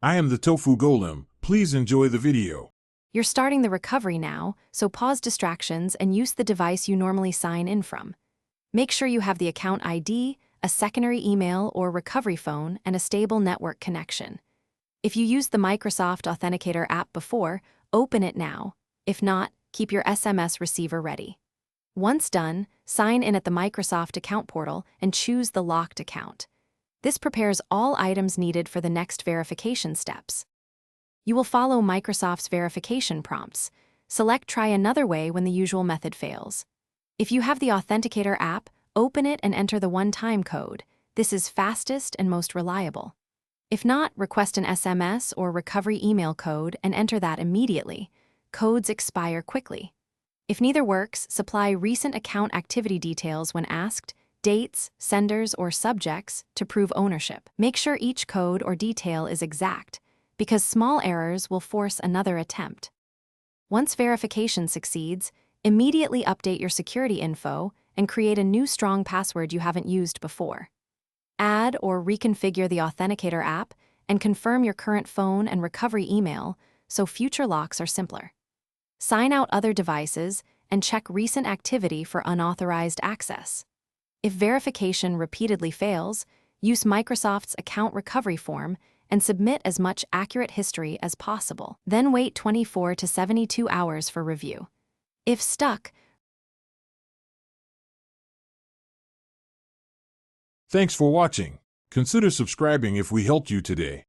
I am the Tofu Golem. Please enjoy the video. You're starting the recovery now, so pause distractions and use the device you normally sign in from. Make sure you have the account ID, a secondary email or recovery phone, and a stable network connection. If you used the Microsoft Authenticator app before, open it now. If not, keep your SMS receiver ready. Once done, sign in at the Microsoft account portal and choose the locked account. This prepares all items needed for the next verification steps. You will follow Microsoft's verification prompts. Select Try Another Way when the usual method fails. If you have the Authenticator app, open it and enter the one-time code. This is fastest and most reliable. If not, request an SMS or recovery email code and enter that immediately. Codes expire quickly. If neither works, supply recent account activity details when asked, dates, senders, or subjects to prove ownership. Make sure each code or detail is exact, because small errors will force another attempt. Once verification succeeds, immediately update your security info and create a new strong password you haven't used before. Add or reconfigure the Authenticator app and confirm your current phone and recovery email so future locks are simpler. Sign out other devices and check recent activity for unauthorized access. If verification repeatedly fails, use Microsoft's account recovery form and submit as much accurate history as possible. Then wait 24 to 72 hours for review. If stuck, Thanks for watching. Consider subscribing if we helped you today.